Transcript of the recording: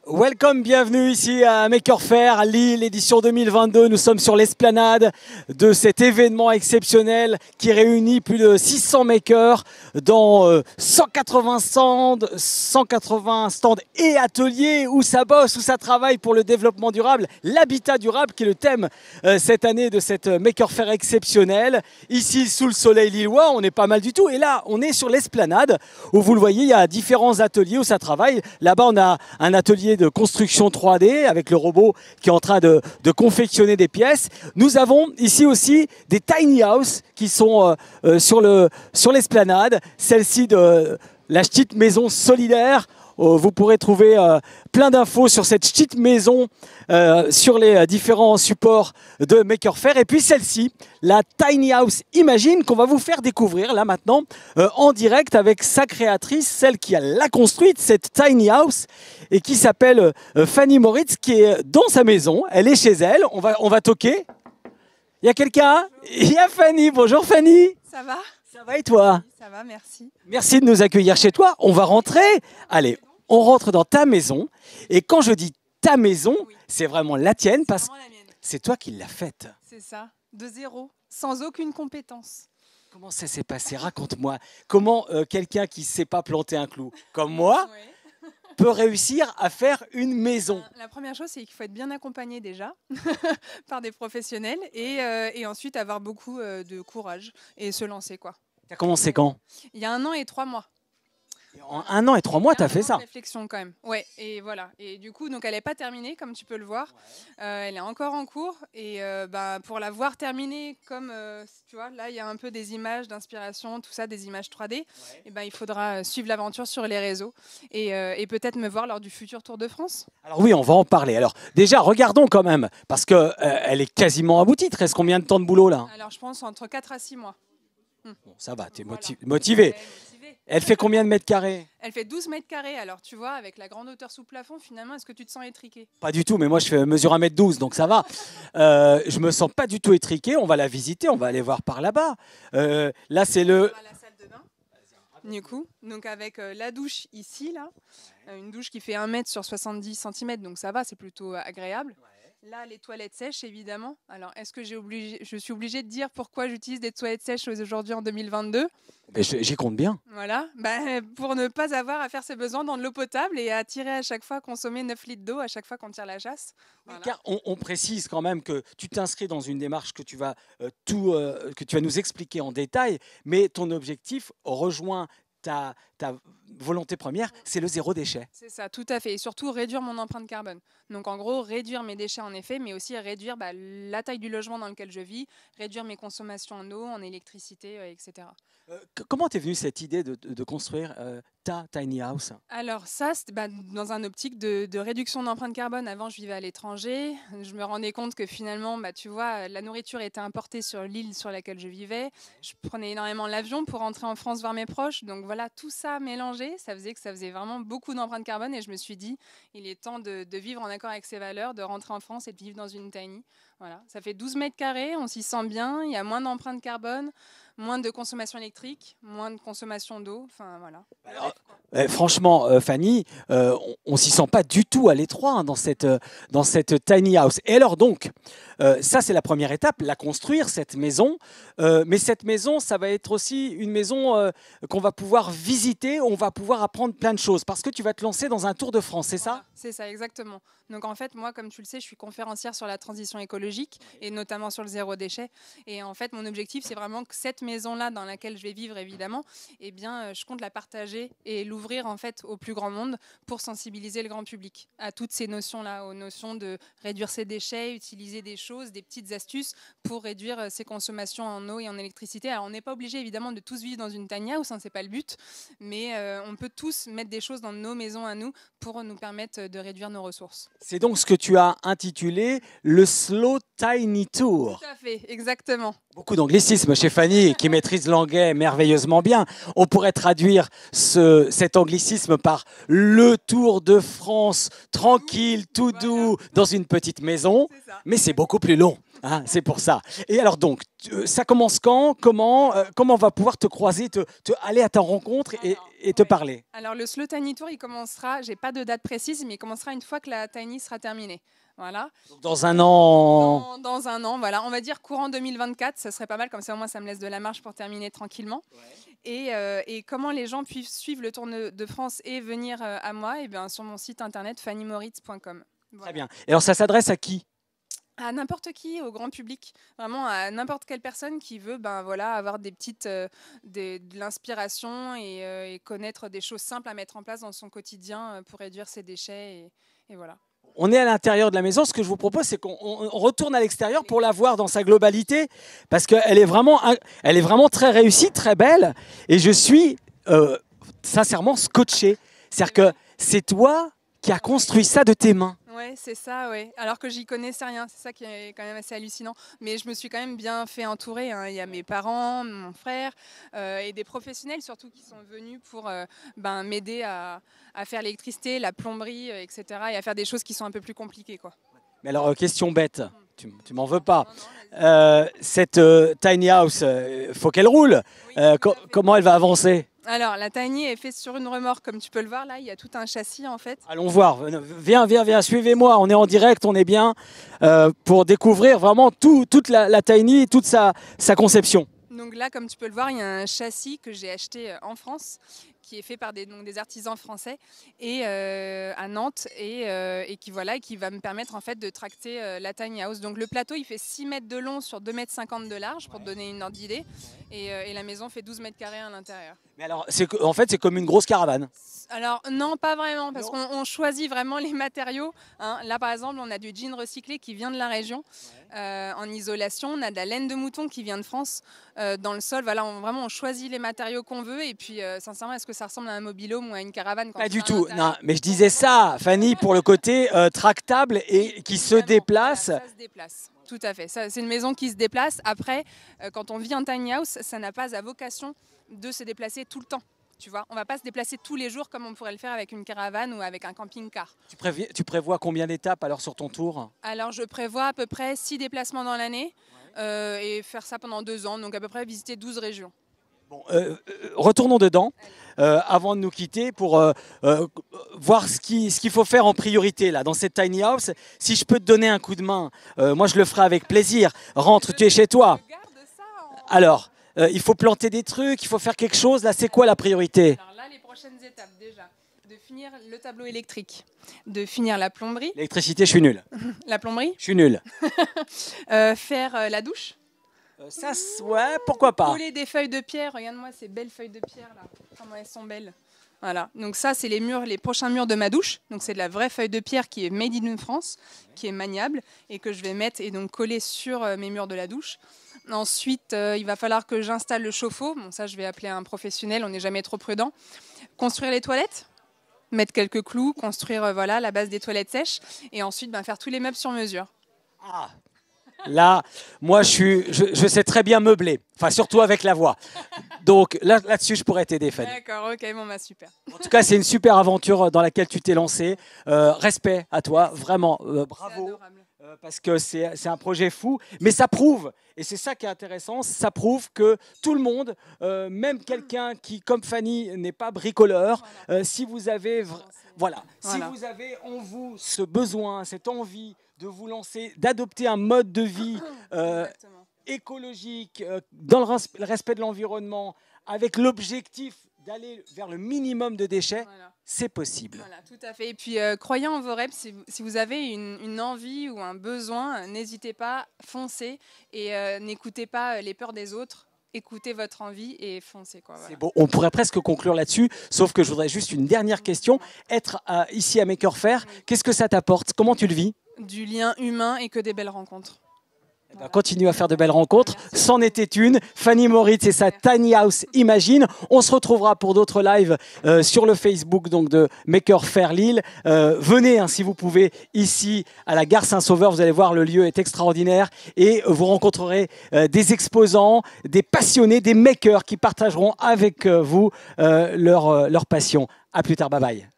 Welcome, bienvenue ici à Maker Faire à Lille, édition 2022. Nous sommes sur l'esplanade de cet événement exceptionnel qui réunit plus de 600 makers dans 180 stands et ateliers où ça bosse, où ça travaille pour le développement durable, l'habitat durable qui est le thème cette année de cette Maker Faire exceptionnelle. Ici, sous le soleil lillois, on est pas mal du tout. Et là, on est sur l'esplanade où vous le voyez, il y a différents ateliers où ça travaille. Là-bas, on a un atelier de construction 3D avec le robot qui est en train de confectionner des pièces. Nous avons ici aussi des tiny house qui sont sur l'esplanade. Celle-ci de la petite maison solidaire. Vous pourrez trouver plein d'infos sur cette petite maison sur les différents supports de Maker Faire. Et puis celle-ci, la Tiny House Imagine, qu'on va vous faire découvrir là maintenant en direct avec sa créatrice, celle qui l'a construite, cette Tiny House, et qui s'appelle Fanny Moritz, qui est dans sa maison. Elle est chez elle. On va toquer. Il y a quelqu'un? Il y a Fanny. Bonjour Fanny. Ça va? Ça va et toi? Oui, ça va, merci. Merci de nous accueillir chez toi. On va rentrer. Allez, on rentre dans ta maison. Et quand je dis ta maison, oui, c'est vraiment la tienne parce que c'est toi qui l'as faite. C'est ça, de zéro, sans aucune compétence. Comment ça s'est passé? Raconte-moi. Comment quelqu'un qui ne sait pas planter un clou, comme moi, oui, peut réussir à faire une maison? La première chose, c'est qu'il faut être bien accompagné déjà par des professionnels et ensuite avoir beaucoup de courage et se lancer, quoi. Tu as commencé quand? Il y a 1 an et 3 mois. En 1 an et 3 mois, tu as fait ça? Réflexion quand même. Ouais, et voilà. Et du coup, donc elle n'est pas terminée, comme tu peux le voir. Ouais. Elle est encore en cours. Et pour la voir terminée, comme tu vois, là, il y a un peu des images d'inspiration, tout ça, des images 3D. Ouais. Et il faudra suivre l'aventure sur les réseaux et peut-être me voir lors du futur Tour de France. Alors oui, on va en parler. Alors déjà, regardons quand même, parce que elle est quasiment aboutie. Il te reste combien de temps de boulot là? Alors je pense entre 4 à 6 mois. Bon, ça va, tu es motivé. Ouais, elle fait combien de mètres carrés? Elle fait 12 mètres carrés. Alors, tu vois, avec la grande hauteur sous plafond, finalement, est-ce que tu te sens étriqué? Pas du tout, mais moi, je mesure 1m12, donc ça va. Je me sens pas du tout étriqué. On va la visiter, on va aller voir par là-bas. Là, c'est le... la salle de bain, du coup. Donc, avec la douche ici, là. Une douche qui fait 1 mètre sur 70 cm, donc ça va, c'est plutôt agréable. Là, les toilettes sèches, évidemment. Alors, est-ce que je suis obligée de dire pourquoi j'utilise des toilettes sèches aujourd'hui en 2022? J'y compte bien. Voilà, pour ne pas avoir à faire ses besoins dans de l'eau potable et à tirer à chaque fois, consommer 9 litres d'eau à chaque fois qu'on tire la chasse. Voilà. Car on précise quand même que tu t'inscris dans une démarche que tu vas nous expliquer en détail, mais ton objectif rejoint ta volonté première, c'est le zéro déchet. C'est ça, tout à fait. Et surtout, réduire mon empreinte carbone. Donc, en gros, réduire mes déchets, en effet, mais aussi réduire la taille du logement dans lequel je vis, réduire mes consommations en eau, en électricité, etc. Comment t'es venue cette idée de construire ta tiny house? Alors ça, c'est dans un optique de réduction d'empreinte carbone. Avant, je vivais à l'étranger. Je me rendais compte que finalement, tu vois, la nourriture était importée sur l'île sur laquelle je vivais. Je prenais énormément l'avion pour rentrer en France voir mes proches. Donc voilà, tout ça mélangé, ça faisait vraiment beaucoup d'empreinte carbone. Et je me suis dit, il est temps de vivre en accord avec ses valeurs, de rentrer en France et de vivre dans une tiny. Voilà, ça fait 12 mètres carrés, on s'y sent bien, il y a moins d'empreinte carbone, moins de consommation électrique, moins de consommation d'eau, enfin voilà. Alors, franchement, Fanny, on s'y sent pas du tout à l'étroit dans cette tiny house. Et alors donc, ça c'est la première étape, la construire, cette maison. Mais cette maison, ça va être aussi une maison qu'on va pouvoir visiter, on va pouvoir apprendre plein de choses. Parce que tu vas te lancer dans un tour de France, c'est ça? C'est ça, exactement. Donc en fait, moi, comme tu le sais, je suis conférencière sur la transition écologique et notamment sur le zéro déchet. Et en fait, mon objectif, c'est vraiment que cette maison-là, dans laquelle je vais vivre, évidemment, eh bien, je compte la partager et l'ouvrir en fait au plus grand monde pour sensibiliser le grand public à toutes ces notions-là, aux notions de réduire ses déchets, utiliser des choses, des petites astuces pour réduire ses consommations en eau et en électricité. Alors, on n'est pas obligé, évidemment, de tous vivre dans une tiny house, hein, c'est pas le but, mais on peut tous mettre des choses dans nos maisons à nous pour nous permettre de réduire nos ressources. C'est donc ce que tu as intitulé le Slow Tiny Tour. Tout à fait, exactement. Beaucoup d'anglicisme chez Fanny, qui maîtrise l'anglais merveilleusement bien. On pourrait traduire cet anglicisme par le Tour de France, tranquille, tout doux, dans une petite maison, mais c'est beaucoup plus long. Hein, c'est pour ça. Et alors donc, ça commence quand? Comment on va pouvoir te croiser, aller à ta rencontre et te parler? Alors le Slow Tiny Tour, il commencera, j'ai pas de date précise, mais il commencera une fois que la Tiny sera terminée. Voilà. Donc, dans un an. Dans un an, voilà. On va dire courant 2024, ça serait pas mal, comme ça au moins ça me laisse de la marge pour terminer tranquillement. Et comment les gens puissent suivre le Tour de France et venir à moi, et bien, sur mon site internet fannymoritz.com. Voilà. Très bien. Et alors ça s'adresse à qui? À n'importe qui, au grand public, vraiment à n'importe quelle personne qui veut avoir des petites, de l'inspiration et connaître des choses simples à mettre en place dans son quotidien pour réduire ses déchets. Et voilà. On est à l'intérieur de la maison. Ce que je vous propose, c'est qu'on retourne à l'extérieur pour la voir dans sa globalité, parce qu'elle est vraiment très réussie, très belle. Et je suis sincèrement scotché. C'est-à-dire que c'est toi qui as construit ça de tes mains. Oui, c'est ça, oui. Alors que j'y connaissais rien, c'est ça qui est quand même assez hallucinant. Mais je me suis quand même bien fait entourer, hein. Il y a mes parents, mon frère et des professionnels surtout qui sont venus pour m'aider à faire l'électricité, la plomberie, etc. et à faire des choses qui sont un peu plus compliquées, quoi. Mais alors, question bête, tu m'en veux pas. Cette tiny house, faut qu'elle roule. Oui, Comment elle va avancer? Alors, la Tiny est faite sur une remorque, comme tu peux le voir là, il y a tout un châssis en fait. Allons voir, viens, suivez-moi, on est en direct, on est bien, pour découvrir vraiment toute la Tiny, toute sa conception. Donc là, comme tu peux le voir, il y a un châssis que j'ai acheté en France, qui est fait par des artisans français et à Nantes et qui va me permettre en fait de tracter la tiny house. Donc le plateau il fait 6 mètres de long sur 2,50 m de large pour te donner une ordre d'idée et la maison fait 12 mètres carrés à l'intérieur. Mais alors en fait c'est comme une grosse caravane. Alors non, pas vraiment, parce qu'on choisit vraiment les matériaux, hein. Là par exemple on a du jean recyclé qui vient de la région en isolation, on a de la laine de mouton qui vient de France dans le sol. Voilà, on choisit les matériaux qu'on veut et puis sincèrement est-ce que ça ressemble à un mobil-home ou à une caravane quand Pas du tout, non, mais je disais ça Fanny pour le côté tractable et qui se déplace. Voilà, ça se déplace. Tout à fait, c'est une maison qui se déplace. Après, quand on vit en tiny house, ça n'a pas à vocation de se déplacer tout le temps. Tu vois, on ne va pas se déplacer tous les jours comme on pourrait le faire avec une caravane ou avec un camping-car. Tu prévois combien d'étapes alors sur ton tour? Alors je prévois à peu près 6 déplacements dans l'année et faire ça pendant 2 ans, donc à peu près visiter 12 régions. Bon, retournons dedans avant de nous quitter pour voir ce qu'il faut faire en priorité là, dans cette tiny house. Si je peux te donner un coup de main, moi je le ferai avec plaisir. Rentre, tu es chez toi. Alors, il faut planter des trucs, il faut faire quelque chose. Là, c'est quoi la priorité? Alors là, les prochaines étapes déjà, de finir le tableau électrique, de finir la plomberie. L'électricité, je suis nul. La plomberie? Je suis nul. Faire la douche. Ça, ouais, pourquoi pas. Coller des feuilles de pierre. Regarde-moi ces belles feuilles de pierre là. Comment elles sont belles. Voilà. Donc ça, c'est les prochains murs de ma douche. Donc c'est de la vraie feuille de pierre qui est made in France, qui est maniable et que je vais mettre et donc coller sur mes murs de la douche. Ensuite, il va falloir que j'installe le chauffe-eau. Bon, ça, je vais appeler un professionnel. On n'est jamais trop prudent. Construire les toilettes. Mettre quelques clous, construire la base des toilettes sèches et ensuite faire tous les meubles sur mesure. Ah. Là, moi, je sais très bien meubler, enfin surtout avec la voix. Donc là-dessus, je pourrais t'aider, Fanny. D'accord, ok, bon, super. En tout cas, c'est une super aventure dans laquelle tu t'es lancé. Respect à toi, vraiment, bravo. Parce que c'est un projet fou, mais ça prouve, et c'est ça qui est intéressant, ça prouve que tout le monde, même quelqu'un qui, comme Fanny, n'est pas bricoleur, si vous avez, si vous avez en vous ce besoin, cette envie de vous lancer, d'adopter un mode de vie écologique, dans le respect de l'environnement, avec l'objectif d'aller vers le minimum de déchets, c'est possible. Voilà, tout à fait. Et puis, croyez en vos rêves. Si vous avez une envie ou un besoin, n'hésitez pas, foncez et n'écoutez pas les peurs des autres. Écoutez votre envie et foncez. Voilà. C'est beau. On pourrait presque conclure là-dessus, sauf que je voudrais juste une dernière question. Être ici à Maker Faire, qu'est-ce que ça t'apporte? Comment tu le vis? Du lien humain et que des belles rencontres. Continue à faire de belles rencontres. C'en était une. Fanny Moritz et sa Tiny House Imagine. On se retrouvera pour d'autres lives sur le Facebook donc, de Maker Faire Lille. Venez si vous pouvez ici à la gare Saint-Sauveur. Vous allez voir, le lieu est extraordinaire et vous rencontrerez des exposants, des passionnés, des makers qui partageront avec vous leur passion. À plus tard. Bye bye.